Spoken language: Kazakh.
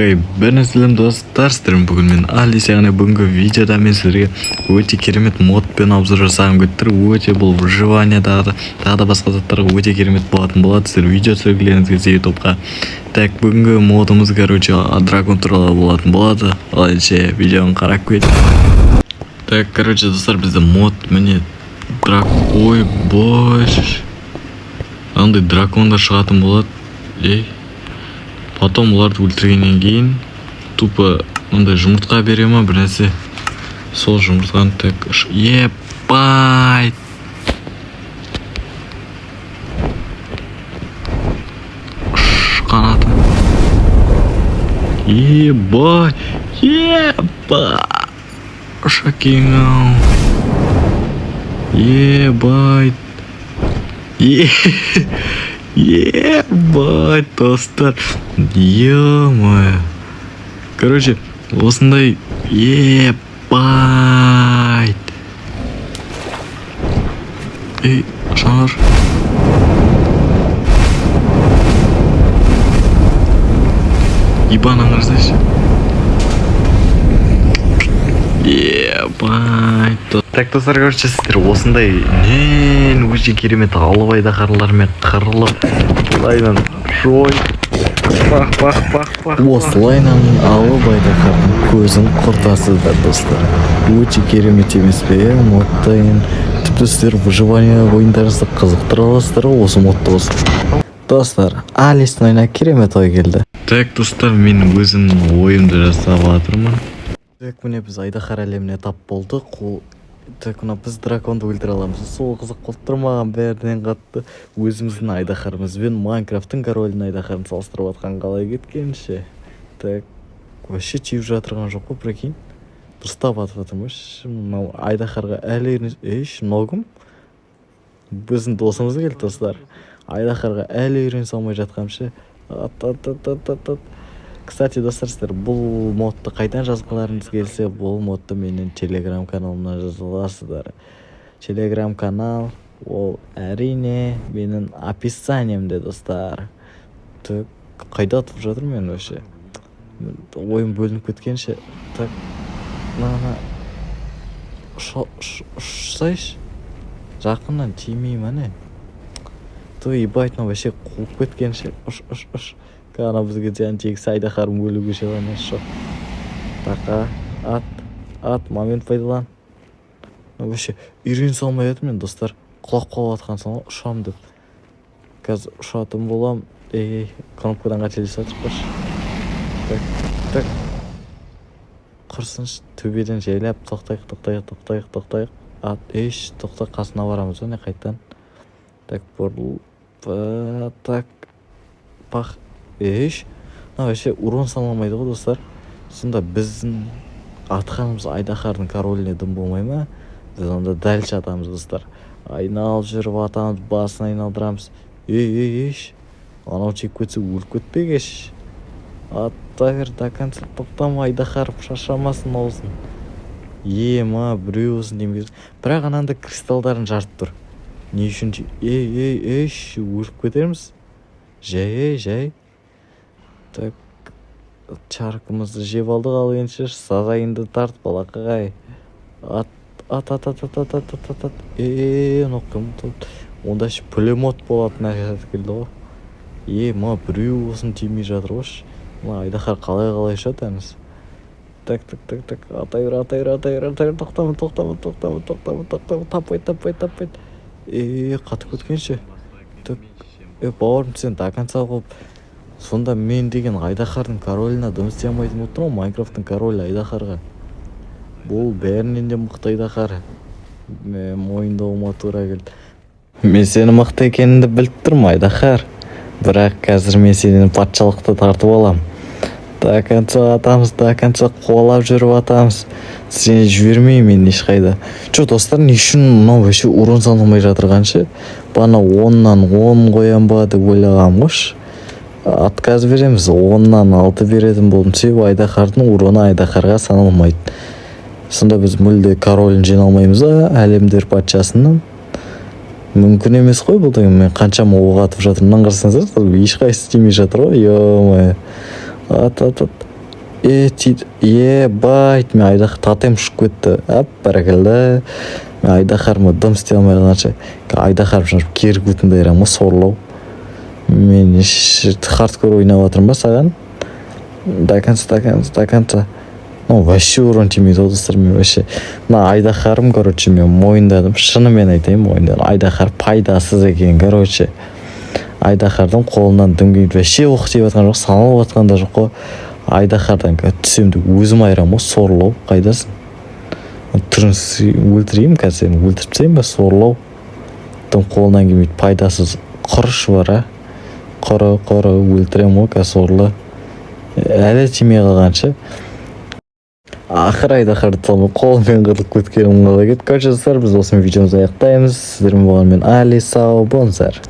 Хей, бәріңізден достар, бүгін мен Алис, яғни бүгінгі видеода мен сіздерге өте керемет модпен обзор жасағым келіп, өте бұл выживание тағы да басқа заттарға өте керемет болатын болады. Сіздер видео түсіргілеріңіз келсе ютубқа. Так, бүгінгі модымыз, дракон туралы болатын болады. Алайша видеоны қарап көрейік. Так, достар, бізде мод міне ой, боже. Андай дракондар шығатын болады. Потом оларды өлтіргеннен кейін тупо мындай жұмыртқа бере ма бір нәрсе. Сол жұмыртқаны так ебать. Қанаты. Ебать. Шакингау. Ебать. Ебать, достар. Ё-моё. Осындай ебать. Жанар. Ебан аңырсайшы. Ебать. Так, достар, сіздер осындай өте керемет алып айдаһарлармен қырылып, осылайынан жой. Осылайынан алып айдаһардың көзін құртасыздар, достар. Өте керемет емес пе, модтайын. Тіпті сіздер выживание ойындарыңызды қызықтыра аласыздар, осы модты болсын. Достар, Алистің ойына керемет ой келді. Так, достар, мен өзімнің ойымды жасап жатырмын. Так, міне біз айдаһар әлеміне тап болдық. Так, біз драконды өлтіре аламыз. Сол қызық болып тұрмаған бәрінен қатты өзіміздің айдаһарымызбен Майнкрафттың королінің айдаһарын салыстырып атқан қалай кеткенше. Так, вообще тиіп жатырған жоқ қой, прикинь. Дұрыстап атып жатырмыз. Мынау айдаһарға әлі ногым. Біздің досымыз келді, достар. Айдаһарға әлі үйрене салмай жатқанша. Кстати, достар, сіздер бұл модты қайдан жазғыларыңыз келсе, бұл модты менің телеграм каналымнан жаза аласыздар. Телеграм канал ол әрине менің описаниемде, достар. Так, қайда атып жатыр мен вообще? Ойым бөлініп кеткенше. Так, ұшсайшы. Жақыннан тимей мәне. Той ебайтын вообще қуып кеткенше. Ұш. Қана бізге зиян тегісі айдаһарым өлуге шаланы шоқ. Тақа, ат, момент пайдалан. Вообще, үйрен салмай едім мен, достар. Құлақ атқан соң ұшам деп. Қазір ұшатын болам. Кнопкадан қателесіп жатыр. Так. Құрсыншы, төбеден жайлап, тоқтайық. Тоқта, қасына барамыз, не қайттан. Так, бұрыл. Так, пақ. Вообще урон салмамайды ғой, достар. Сонда біздің атқанымыз айдаһардың короліне дым болмай ма? Біз онда дәл жатамыз, достар. Айналып жүріп атамыз, басын айналдырамыз. Анау чек көтсе өліп кетпегеш. Атта бер, до конца тоқтама, айдаһар шаршамасын олсын. Біреу олсын демейіз. Бірақ ананда кристалдарын жарып тұр. Не үшін? Өліп кетерміз. Жай. Так, чаркымызды жеп алдық алғанша сазайынды тартып балақағай. Ат. Онда пулемет болатын әрекет келді ғой. Біреу осын тимей жатыр ғой. Айдаһар қалай шатамыз. Так, атай бер, тоқтама. Таппай. Қатып кеткенше. Так, бауырым, сен до конца қойып. Сонда мен деген айдаһардың короліне дым істей алмайтын отырмын ғой, Майнкрафттың королі айдаһарға. Бұл бәрінен де мықты айдаһар. Мойындауыма тура келді. Мен сені мықты екеніңді біліп тұрмын, айдаһар. Бірақ қазір мен сенен патшалықты тартып алам. До конца атамыз, қуалап жүріп атамыз. Сені жібермеймін мен ешқайда. Достар, не үшін мынау вообще урон салмай жатырғанша? Бана 10-нан 10 қоям ба деп ойлағам ғой. Отказ береміз, 10-нан 6 беретін болдым. Себебі айдаһардың уроны айдаһарға саналмайды. Сонда біз мүлде королін жиналмаймыз, әлемдер патшасының. Мүмкін емес қой бұл деген. Мен қаншама оқ атып жатырмын, қарасаңыздар, ешқайсысы тимей жатыр ғой. Ё-моё. Ат. тиді, ебать, мен айдаһар татым ұшып кетті. Бәрекелді. Мен айдаһарыма дым істей алмай қалғанша айдаһар жанып керіп өтінді ма сорлау. Мен хардкор ойнап жатырмын ба саған? До конца. Ну, вообще урон тимейді достар, мен вообще. Мына айдаһарым, короче, мен мойындадым. Шынымен айтайын, мойындадым. Айдаһар пайдасыз екен, короче. Айдаһардың қолынан дым келмейді. Вообще оқ тиіп жатқан жоқ, саналып жатқан да жоқ қой. Айдаһардан түсемді өзім айырамын ғой, сорлау. Қайдасың? Түрін өлтірейін қазір, сені өлтіріп тастайын ба, сорлау. Дым қолынан келмейді, пайдасыз құрыш бар, а? Құры өлтіремін ғой, қазір сорлы. Әлі тимей қалғанша. Ақыр айдаһарды талмай қолмен қырылып кеткенім қалай кетті. Короче, достар, біз осымен видеомызды аяқтаймыз. Сіздермен болған мен Али, сау болыңыздар.